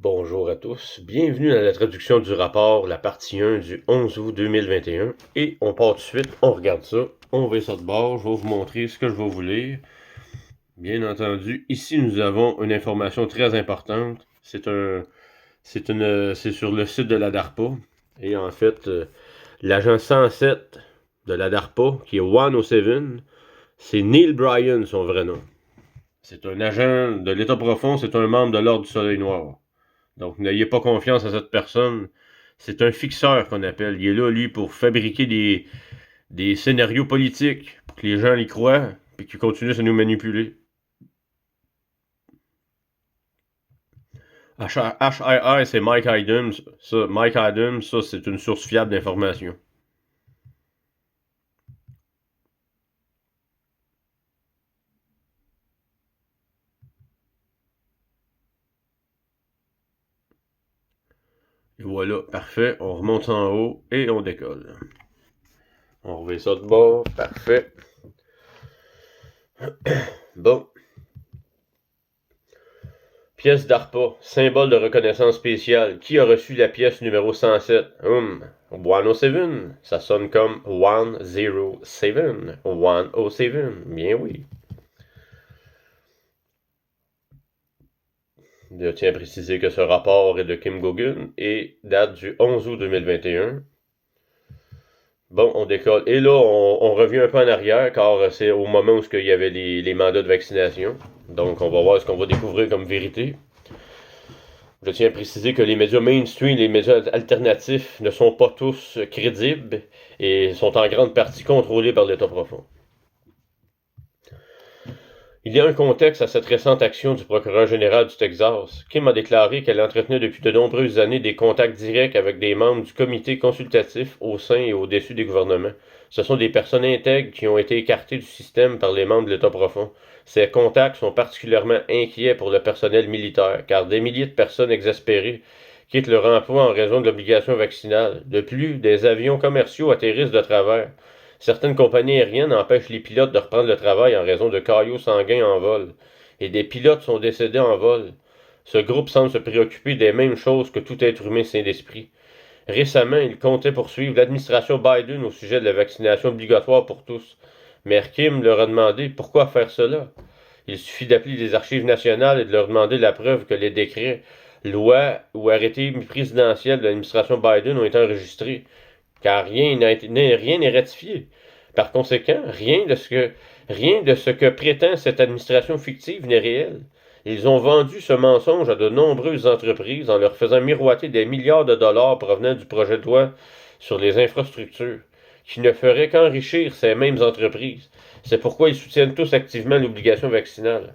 Bonjour à tous, bienvenue à la traduction du rapport, la partie 1 du 11 août 2021. Et on part tout de suite, on regarde ça, on va ça de bord, je vais vous montrer ce que je vais vous lire. Bien entendu, ici nous avons une information très importante. C'est sur le site de la DARPA. Et en fait, l'agent 107 de la DARPA, qui est 107, c'est Neil Bryan, son vrai nom. C'est un agent de l'État profond, c'est un membre de l'Ordre du Soleil Noir. Donc, n'ayez pas confiance à cette personne. C'est un fixeur qu'on appelle. Il est là, lui, pour fabriquer des scénarios politiques, pour que les gens y croient, puis qu'ils continuent à nous manipuler. HII, c'est Mike Adams. Mike Adams, ça, c'est une source fiable d'information. Et voilà, parfait. On remonte en haut et on décolle. On revient ça de bord. Parfait. Bon. Pièce d'ARPA, symbole de reconnaissance spéciale. Qui a reçu la pièce numéro 107? 107. Ça sonne comme 107. 107. Bien oui. Je tiens à préciser que ce rapport est de Kim Gogan et date du 11 août 2021. Bon, on décolle. Et là, on revient un peu en arrière, car c'est au moment où il y avait les mandats de vaccination. Donc, on va voir ce qu'on va découvrir comme vérité. Je tiens à préciser que les médias mainstream, les médias alternatifs ne sont pas tous crédibles et sont en grande partie contrôlés par l'État profond. Il y a un contexte à cette récente action du procureur général du Texas. Kim a déclaré qu'elle entretenait depuis de nombreuses années des contacts directs avec des membres du comité consultatif au sein et au-dessus des gouvernements. Ce sont des personnes intègres qui ont été écartées du système par les membres de l'État profond. Ces contacts sont particulièrement inquiets pour le personnel militaire, car des milliers de personnes exaspérées quittent leur emploi en raison de l'obligation vaccinale. De plus, des avions commerciaux atterrissent de travers. Certaines compagnies aériennes empêchent les pilotes de reprendre le travail en raison de caillots sanguins en vol. Et des pilotes sont décédés en vol. Ce groupe semble se préoccuper des mêmes choses que tout être humain sain d'esprit. Récemment, il comptait poursuivre l'administration Biden au sujet de la vaccination obligatoire pour tous. Mais Kim leur a demandé pourquoi faire cela. Il suffit d'appeler les archives nationales et de leur demander la preuve que les décrets, lois ou arrêtés présidentiels de l'administration Biden ont été enregistrés, car rien n'est ratifié. Par conséquent, rien de ce que prétend cette administration fictive n'est réel. Ils ont vendu ce mensonge à de nombreuses entreprises en leur faisant miroiter des milliards de dollars provenant du projet de loi sur les infrastructures, qui ne ferait qu'enrichir ces mêmes entreprises. C'est pourquoi ils soutiennent tous activement l'obligation vaccinale.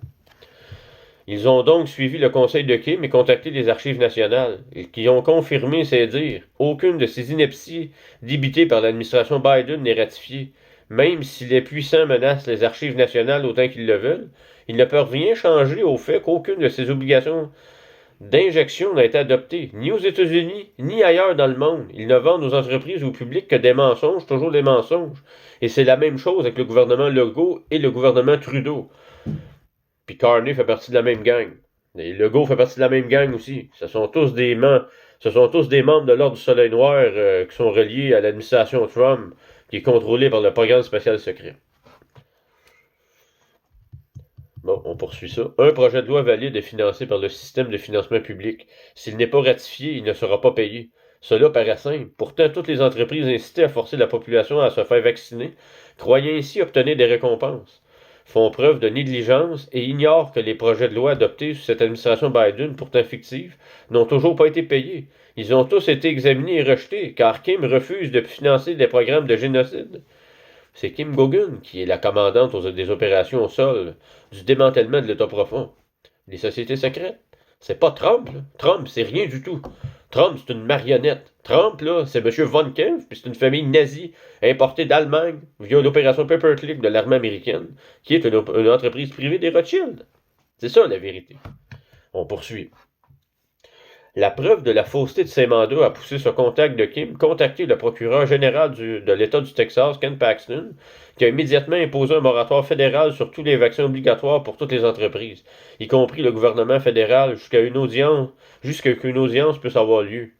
Ils ont donc suivi le conseil de Kim et contacté les archives nationales, qui ont confirmé ces dires. Aucune de ces inepties débitées par l'administration Biden n'est ratifiée. Même si les puissants menacent les archives nationales autant qu'ils le veulent, ils ne peuvent rien changer au fait qu'aucune de ces obligations d'injection n'a été adoptée, ni aux États-Unis, ni ailleurs dans le monde. Ils ne vendent aux entreprises ou au public que des mensonges, toujours des mensonges. Et c'est la même chose avec le gouvernement Legault et le gouvernement Trudeau. Puis Carney fait partie de la même gang. Et Legault fait partie de la même gang aussi. Ce sont tous des membres de l'Ordre du Soleil Noir qui sont reliés à l'administration Trump, qui est contrôlée par le programme spécial secret. Bon, on poursuit ça. Un projet de loi valide est financé par le système de financement public. S'il n'est pas ratifié, il ne sera pas payé. Cela paraît simple. Pourtant, toutes les entreprises incitées à forcer la population à se faire vacciner, croyant ainsi obtenir des récompenses, font preuve de négligence et ignorent que les projets de loi adoptés sous cette administration Biden, pourtant fictive, n'ont toujours pas été payés. Ils ont tous été examinés et rejetés, car Kim refuse de financer des programmes de génocide. C'est Kim Gogan qui est la commandante des opérations au sol, du démantèlement de l'État profond. Les sociétés secrètes. C'est pas Trump, là. Trump, c'est rien du tout. Trump, c'est une marionnette. Trump, là, c'est M. Von Kempf, puis c'est une famille nazie importée d'Allemagne via l'opération Paperclip de l'armée américaine, qui est une entreprise privée des Rothschild. C'est ça, la vérité. On poursuit. La preuve de la fausseté de ses mandats a poussé ce contact de Kim contacter le procureur général de l'État du Texas, Ken Paxton, qui a immédiatement imposé un moratoire fédéral sur tous les vaccins obligatoires pour toutes les entreprises, y compris le gouvernement fédéral, jusqu'à qu'une audience puisse avoir lieu.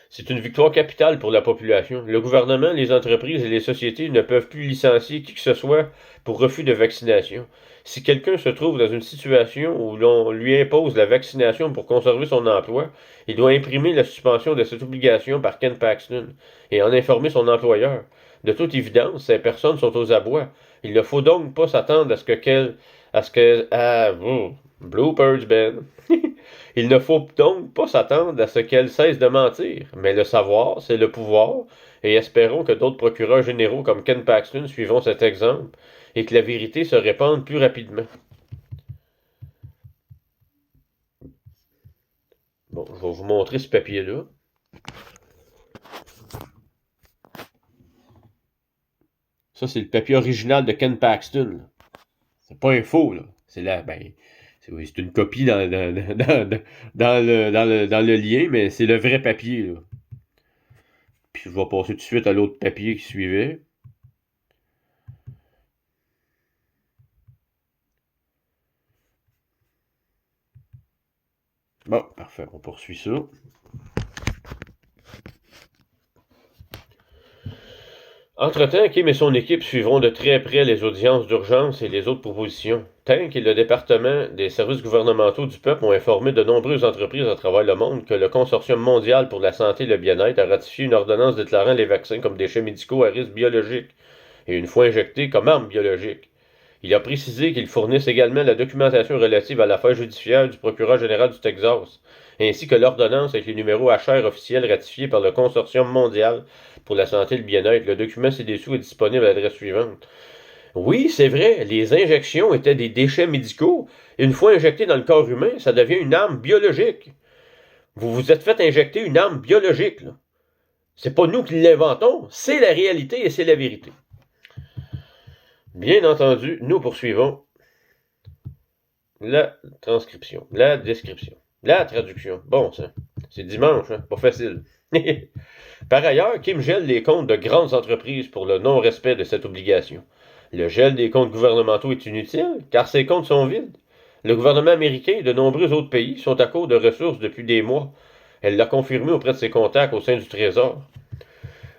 C'est une victoire capitale pour la population. Le gouvernement, les entreprises et les sociétés ne peuvent plus licencier qui que ce soit pour refus de vaccination. Si quelqu'un se trouve dans une situation où l'on lui impose la vaccination pour conserver son emploi, il doit imprimer la suspension de cette obligation par Ken Paxton et en informer son employeur. De toute évidence, ces personnes sont aux abois. Il ne faut donc pas s'attendre bloopers, Ben. Il ne faut donc pas s'attendre à ce qu'elle cesse de mentir, mais le savoir, c'est le pouvoir, et espérons que d'autres procureurs généraux comme Ken Paxton suivront cet exemple, et que la vérité se répande plus rapidement. Bon, je vais vous montrer ce papier-là. Ça, c'est le papier original de Ken Paxton. C'est pas un faux, là. C'est une copie dans le lien, mais c'est le vrai papier, là. Puis je vais passer tout de suite à l'autre papier qui suivait. Bon, parfait, on poursuit ça. Entre-temps, Kim et son équipe suivront de très près les audiences d'urgence et les autres propositions. Tank et le département des services gouvernementaux du peuple ont informé de nombreuses entreprises à travers le monde que le Consortium mondial pour la santé et le bien-être a ratifié une ordonnance déclarant les vaccins comme déchets médicaux à risque biologique et une fois injectés comme armes biologiques. Il a précisé qu'ils fournissent également la documentation relative à l'affaire judiciaire du procureur général du Texas, ainsi que l'ordonnance avec les numéros HR officiels ratifiés par le Consortium mondial pour la santé et le bien-être. Le document ci-dessous est disponible à l'adresse suivante. Oui, c'est vrai, les injections étaient des déchets médicaux. Une fois injectés dans le corps humain, ça devient une arme biologique. Vous vous êtes fait injecter une arme biologique, là. C'est pas nous qui l'inventons, c'est la réalité et c'est la vérité. Bien entendu, nous poursuivons la transcription, la description, la traduction. Bon, ça, c'est dimanche, hein? Pas facile. Par ailleurs, Kim gèle les comptes de grandes entreprises pour le non-respect de cette obligation. Le gel des comptes gouvernementaux est inutile, car ces comptes sont vides. Le gouvernement américain et de nombreux autres pays sont à court de ressources depuis des mois. Elle l'a confirmé auprès de ses contacts au sein du Trésor.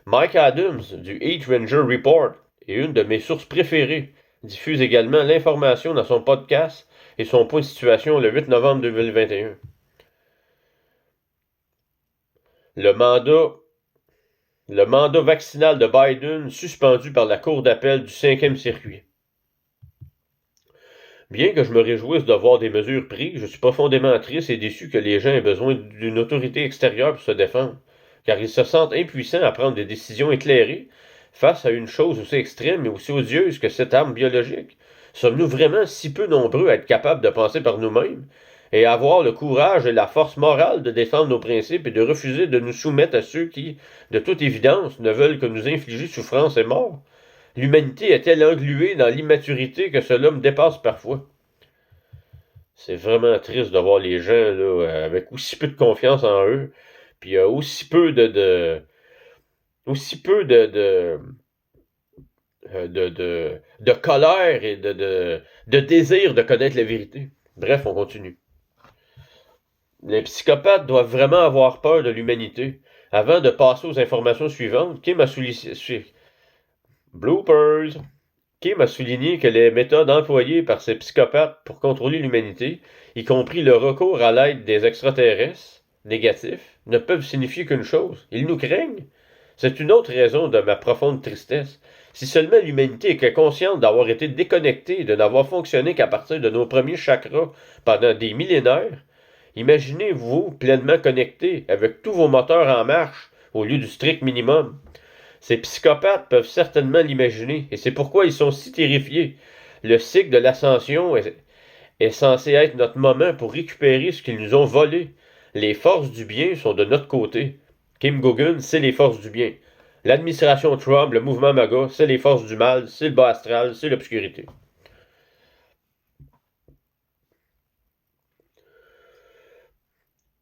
Mike Adams, du Heat Ranger Report, et une de mes sources préférées, diffuse également l'information dans son podcast et son point de situation le 8 novembre 2021. Le mandat vaccinal de Biden suspendu par la Cour d'appel du 5e circuit. Bien que je me réjouisse de voir des mesures prises, je suis profondément triste et déçu que les gens aient besoin d'une autorité extérieure pour se défendre, car ils se sentent impuissants à prendre des décisions éclairées face à une chose aussi extrême et aussi odieuse que cette arme biologique. Sommes-nous vraiment si peu nombreux à être capables de penser par nous-mêmes et à avoir le courage et la force morale de défendre nos principes et de refuser de nous soumettre à ceux qui, de toute évidence, ne veulent que nous infliger souffrance et mort? L'humanité est-elle engluée dans l'immaturité que cela me dépasse parfois? C'est vraiment triste de voir les gens là, avec aussi peu de confiance en eux, puis aussi peu de colère et de désir de connaître la vérité. Bref, on continue. Les psychopathes doivent vraiment avoir peur de l'humanité. Avant de passer aux informations suivantes, Kim a souligné... Bloopers! Kim a souligné que les méthodes employées par ces psychopathes pour contrôler l'humanité, y compris le recours à l'aide des extraterrestres négatifs, ne peuvent signifier qu'une chose. Ils nous craignent. C'est une autre raison de ma profonde tristesse. Si seulement l'humanité était consciente d'avoir été déconnectée et de n'avoir fonctionné qu'à partir de nos premiers chakras pendant des millénaires, imaginez-vous pleinement connecté avec tous vos moteurs en marche au lieu du strict minimum. Ces psychopathes peuvent certainement l'imaginer, et c'est pourquoi ils sont si terrifiés. Le cycle de l'ascension est censé être notre moment pour récupérer ce qu'ils nous ont volé. Les forces du bien sont de notre côté. Kim Gogan, c'est les forces du bien. L'administration Trump, le mouvement MAGA, c'est les forces du mal, c'est le bas astral, c'est l'obscurité.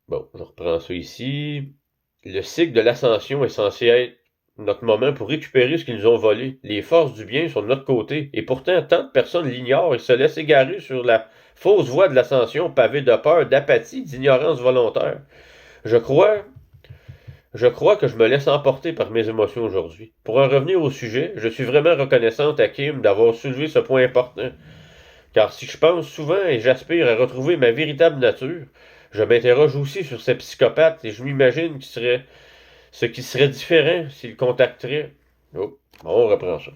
Bon, je reprends ça ici. Le cycle de l'ascension est censé être notre moment pour récupérer ce qu'ils nous ont volé. Les forces du bien sont de notre côté, et pourtant tant de personnes l'ignorent et se laissent égarer sur la fausse voie de l'ascension pavée de peur, d'apathie, d'ignorance volontaire. Je crois Je crois que je me laisse emporter par mes émotions aujourd'hui. Pour en revenir au sujet, je suis vraiment reconnaissante à Kim d'avoir soulevé ce point important, car si je pense souvent et j'aspire à retrouver ma véritable nature, je m'interroge aussi sur ces psychopathes et je m'imagine ce qui serait différent s'ils contacteraient. Oh, on reprend ça.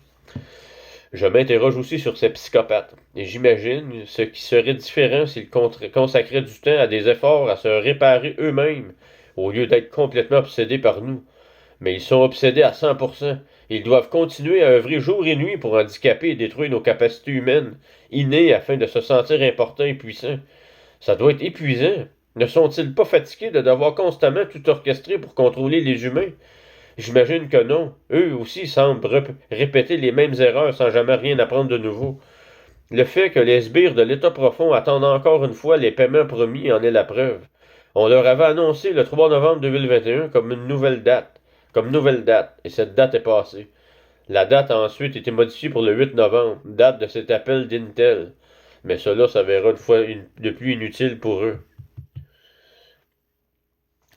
Je m'interroge aussi sur ces psychopathes et j'imagine ce qui serait différent s'ils consacraient du temps à des efforts à se réparer eux-mêmes au lieu d'être complètement obsédés par nous. Mais ils sont obsédés à 100%. Ils doivent continuer à œuvrer jour et nuit pour handicaper et détruire nos capacités humaines, innées afin de se sentir importants et puissants. Ça doit être épuisant. Ne sont-ils pas fatigués de devoir constamment tout orchestrer pour contrôler les humains? J'imagine que non. Eux aussi semblent répéter les mêmes erreurs sans jamais rien apprendre de nouveau. Le fait que les sbires de l'État profond attendent encore une fois les paiements promis en est la preuve. On leur avait annoncé le 3 novembre 2021 comme une nouvelle date. Et cette date est passée. La date a ensuite été modifiée pour le 8 novembre, date de cet appel d'Intel. Mais cela s'avéra une fois de plus inutile pour eux.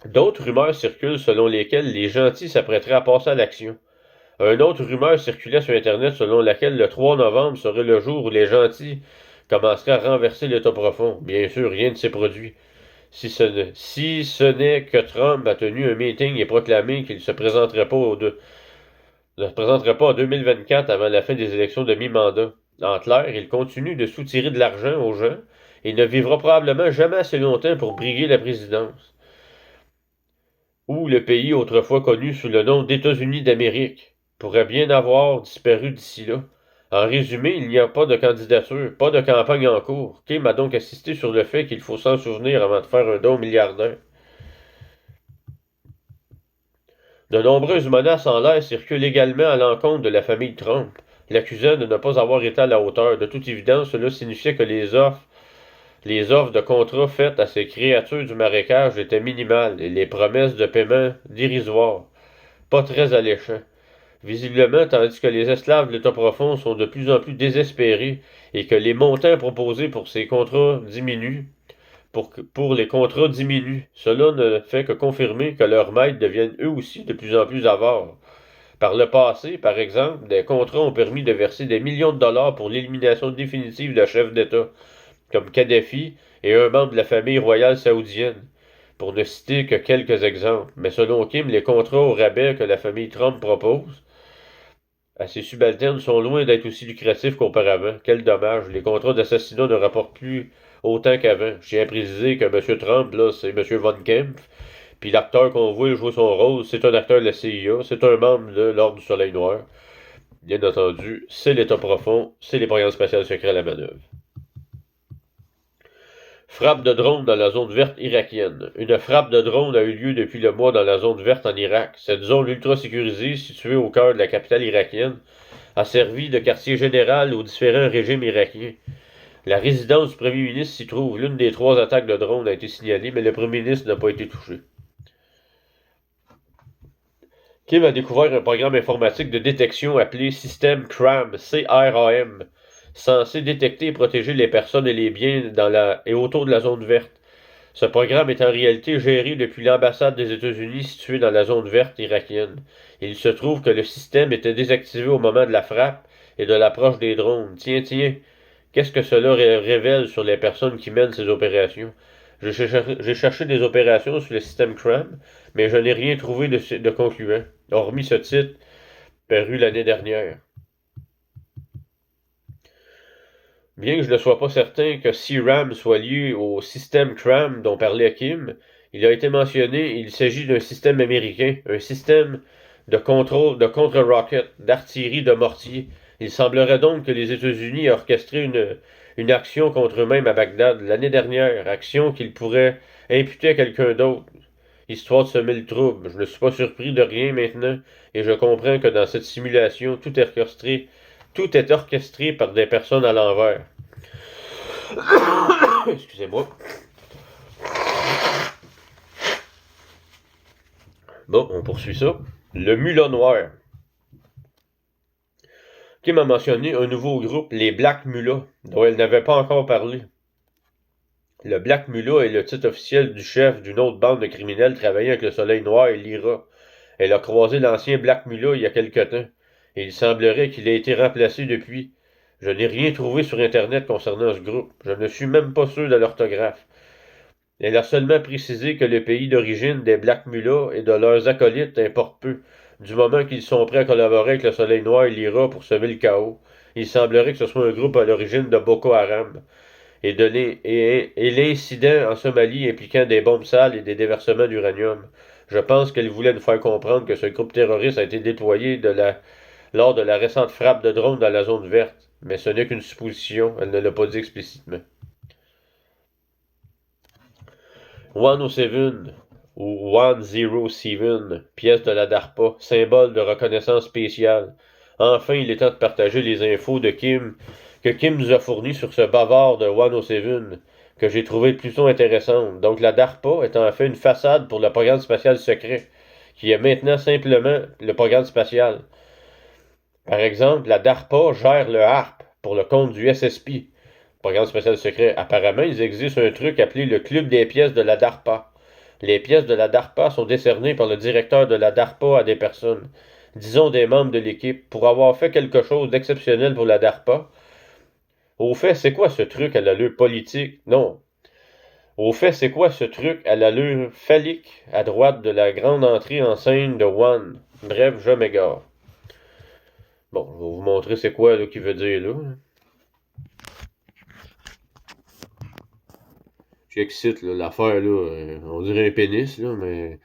D'autres rumeurs circulent selon lesquelles les gentils s'apprêteraient à passer à l'action. Une autre rumeur circulait sur Internet selon laquelle le 3 novembre serait le jour où les gentils commenceraient à renverser l'État profond. Bien sûr, rien ne s'est produit. Si ce n'est que Trump a tenu un meeting et proclamé qu'il ne se présenterait pas en 2024 avant la fin des élections de mi-mandat. En clair, il continue de soutirer de l'argent aux gens et ne vivra probablement jamais assez longtemps pour briguer la présidence. Ou le pays autrefois connu sous le nom d'États-Unis d'Amérique pourrait bien avoir disparu d'ici là. En résumé, il n'y a pas de candidature, pas de campagne en cours. Kim a donc insisté sur le fait qu'il faut s'en souvenir avant de faire un don milliardaire. De nombreuses menaces en l'air circulent également à l'encontre de la famille Trump, l'accusant de ne pas avoir été à la hauteur. De toute évidence, cela signifiait que les offres de contrats faites à ces créatures du marécage étaient minimales et les promesses de paiement dérisoires, pas très alléchants. Visiblement, tandis que les esclaves de l'État profond sont de plus en plus désespérés et que les montants proposés pour ces contrats diminuent, pour les contrats diminuent. Cela ne fait que confirmer que leurs maîtres deviennent eux aussi de plus en plus avares. Par le passé, par exemple, des contrats ont permis de verser des millions de dollars pour l'élimination définitive de chefs d'État, comme Kadhafi et un membre de la famille royale saoudienne, pour ne citer que quelques exemples. Mais selon Kim, les contrats au rabais que la famille Trump propose à ses subalternes sont loin d'être aussi lucratifs qu'auparavant. Quel dommage. Les contrats d'assassinat ne rapportent plus autant qu'avant. Je tiens à préciser que M. Trump, là, c'est M. Von Kempf. Puis l'acteur qu'on voit jouer son rôle, c'est un acteur de la CIA, c'est un membre de l'Ordre du Soleil Noir. Bien entendu, c'est l'État profond, c'est les programmes spatiaux secrets à la manœuvre. Frappe de drone dans la zone verte irakienne. Une frappe de drone a eu lieu depuis le mois dans la zone verte en Irak. Cette zone ultra sécurisée, située au cœur de la capitale irakienne, a servi de quartier général aux différents régimes irakiens. La résidence du premier ministre s'y trouve. L'une des 3 attaques de drone a été signalée, mais le premier ministre n'a pas été touché. Kim a découvert un programme informatique de détection appelé System CRAM, C-R-A-M, censé détecter et protéger les personnes et les biens et autour de la zone verte. Ce programme est en réalité géré depuis l'ambassade des États-Unis située dans la zone verte irakienne. Il se trouve que le système était désactivé au moment de la frappe et de l'approche des drones. Tiens, qu'est-ce que cela révèle sur les personnes qui mènent ces opérations? J'ai cherché des opérations sur le système CRAM, mais je n'ai rien trouvé de concluant, hormis ce titre paru l'année dernière. Bien que je ne sois pas certain que CRAM soit lié au système CRAM dont parlait Kim, il a été mentionné, il s'agit d'un système américain, un système de contrôle de contre-rocket, d'artillerie de mortier. Il semblerait donc que les États-Unis aient orchestré une action contre eux-mêmes à Bagdad l'année dernière, action qu'ils pourraient imputer à quelqu'un d'autre, histoire de semer le trouble. Je ne suis pas surpris de rien maintenant, et je comprends que dans cette simulation, tout est orchestré par des personnes à l'envers. Excusez-moi. Bon, on poursuit ça. Le Mullah Noir. Kim a mentionné un nouveau groupe, les Black Mullahs, dont elle n'avait pas encore parlé. Le Black Mullah est le titre officiel du chef d'une autre bande de criminels travaillant avec le Soleil Noir et l'IRA. Elle a croisé l'ancien Black Mullah il y a quelque temps, et il semblerait qu'il ait été remplacé depuis. Je n'ai rien trouvé sur Internet concernant ce groupe. Je ne suis même pas sûr de l'orthographe. Elle a seulement précisé que le pays d'origine des Black Mullahs et de leurs acolytes importe peu, du moment qu'ils sont prêts à collaborer avec le Soleil Noir et l'IRA pour semer le chaos. Il semblerait que ce soit un groupe à l'origine de Boko Haram et l'incident en Somalie impliquant des bombes sales et des déversements d'uranium. Je pense qu'elle voulait nous faire comprendre que ce groupe terroriste a été déployé lors de la récente frappe de drone dans la zone verte, mais ce n'est qu'une supposition, elle ne l'a pas dit explicitement. 107 ou 107, pièce de la DARPA, symbole de reconnaissance spéciale. Enfin, il est temps de partager les infos que Kim nous a fournies sur ce bavard de 107, que j'ai trouvé plutôt intéressante. Donc la DARPA est en fait une façade pour le programme spatial secret, qui est maintenant simplement le programme spatial. Par exemple, la DARPA gère le HARP pour le compte du SSP, programme spatial secret. Apparemment, il existe un truc appelé le Club des pièces de la DARPA. Les pièces de la DARPA sont décernées par le directeur de la DARPA à des personnes, disons des membres de l'équipe, pour avoir fait quelque chose d'exceptionnel pour la DARPA. Au fait, c'est quoi ce truc à l'allure politique? Non. Au fait, c'est quoi ce truc à l'allure phallique à droite de la grande entrée en scène de One? Bref, je m'égare. Bon, je vais vous montrer c'est quoi là, qu'il veut dire là. J'excite l'affaire là, on dirait un pénis là, mais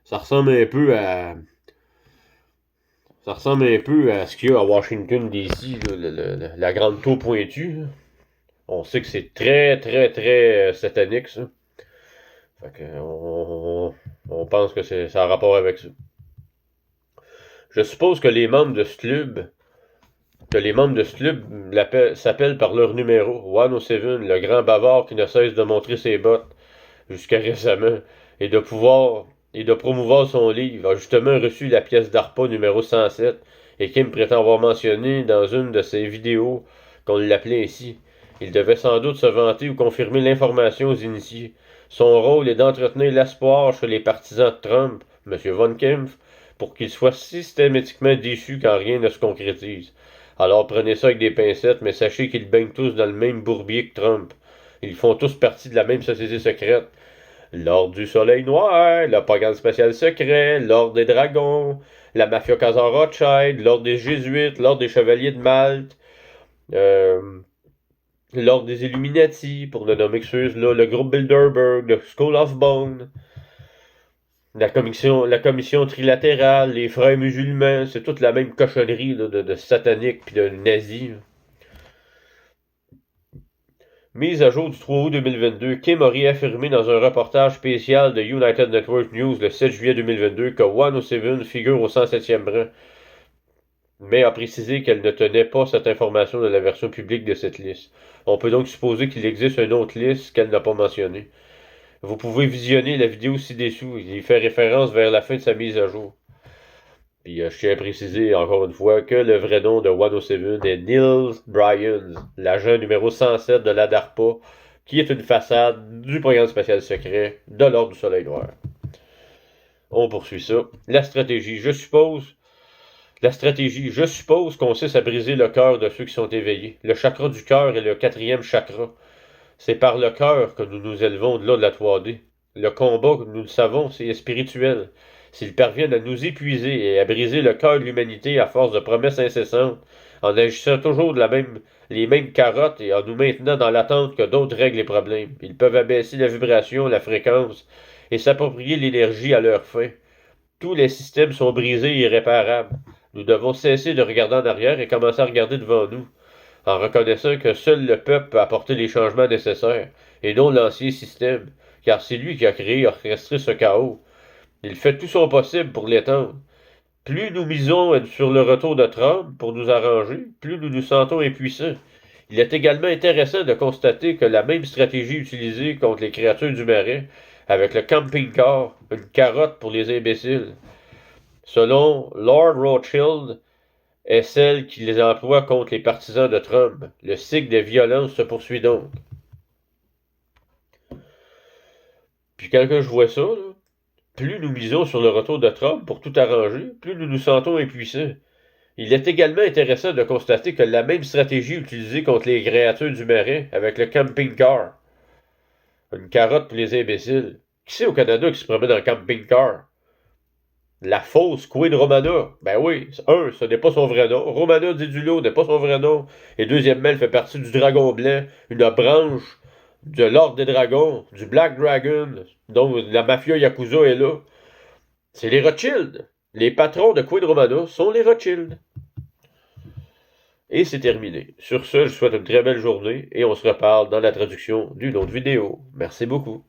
ça ressemble un peu à ce qu'il y a à Washington DC, là, la grande tour pointue. Là. On sait que c'est très très très satanique ça. Fait que on pense que ça a rapport avec ça. Je suppose que les membres de ce club s'appellent par leur numéro, 107, le grand bavard qui ne cesse de montrer ses bottes jusqu'à récemment, et de promouvoir son livre, a justement reçu la pièce d'ARPA numéro 107, et Kim prétend avoir mentionné dans une de ses vidéos qu'on l'appelait ainsi. Il devait sans doute se vanter ou confirmer l'information aux initiés. Son rôle est d'entretenir l'espoir chez les partisans de Trump, M. Von Kempf, pour qu'ils soient systématiquement déçus quand rien ne se concrétise. Alors prenez ça avec des pincettes, mais sachez qu'ils baignent tous dans le même bourbier que Trump. Ils font tous partie de la même société secrète. L'Ordre du Soleil Noir, le programme spatial secret, l'Ordre des Dragons, la Mafia Casa Rothschild, l'Ordre des Jésuites, l'Ordre des Chevaliers de Malte, l'Ordre des Illuminati, pour ne nommer que ceux-là, le groupe Bilderberg, le School of Bone, la commission trilatérale, les frères musulmans, c'est toute la même cochonnerie là, de satanique puis de nazis. Mise à jour du 3 août 2022, Kim a réaffirmé dans un reportage spécial de United Network News le 7 juillet 2022 que 107 figure au 107e rang, mais a précisé qu'elle ne tenait pas cette information de la version publique de cette liste. On peut donc supposer qu'il existe une autre liste qu'elle n'a pas mentionnée. Vous pouvez visionner la vidéo ci-dessous, il y fait référence vers la fin de sa mise à jour. Puis je tiens à préciser encore une fois que le vrai nom de 107 est Niels Bryans, l'agent numéro 107 de la DARPA, qui est une façade du programme spatial secret de l'Ordre du Soleil Noir. On poursuit ça. La stratégie, je suppose consiste à briser le cœur de ceux qui sont éveillés. Le chakra du cœur est le 4e chakra. C'est par le cœur que nous nous élevons au-delà de la 3D. Le combat, nous le savons, c'est spirituel. S'ils parviennent à nous épuiser et à briser le cœur de l'humanité à force de promesses incessantes, en agissant toujours les mêmes carottes et en nous maintenant dans l'attente que d'autres règlent les problèmes, ils peuvent abaisser la vibration, la fréquence et s'approprier l'énergie à leur fin. Tous les systèmes sont brisés et irréparables. Nous devons cesser de regarder en arrière et commencer à regarder devant nous, en reconnaissant que seul le peuple peut apporter les changements nécessaires, et non l'ancien système, car c'est lui qui a créé et orchestré ce chaos. Il fait tout son possible pour l'étendre. Plus nous misons sur le retour de Trump pour nous arranger, plus nous nous sentons impuissants. Il est également intéressant de constater que la même stratégie utilisée contre les créatures du marais avec le camping-car, une carotte pour les imbéciles. Selon Lord Rothschild, est celle qui les emploie contre les partisans de Trump. Le cycle de violence se poursuit donc. Puis quand je vois ça, là, plus nous misons sur le retour de Trump pour tout arranger, plus nous nous sentons impuissants. Il est également intéressant de constater que la même stratégie utilisée contre les créatures du marais avec le camping-car. Une carotte pour les imbéciles. Qui c'est au Canada qui se promène en camping-car? La fausse Queen Romana. Ben oui, ce n'est pas son vrai nom. Romana Didulo n'est pas son vrai nom. Et deuxièmement, elle fait partie du Dragon Blanc, une branche de l'Ordre des Dragons, du Black Dragon, dont la mafia Yakuza est là. C'est les Rothschild. Les patrons de Queen Romana sont les Rothschild. Et c'est terminé. Sur ce, je vous souhaite une très belle journée et on se reparle dans la traduction d'une autre vidéo. Merci beaucoup.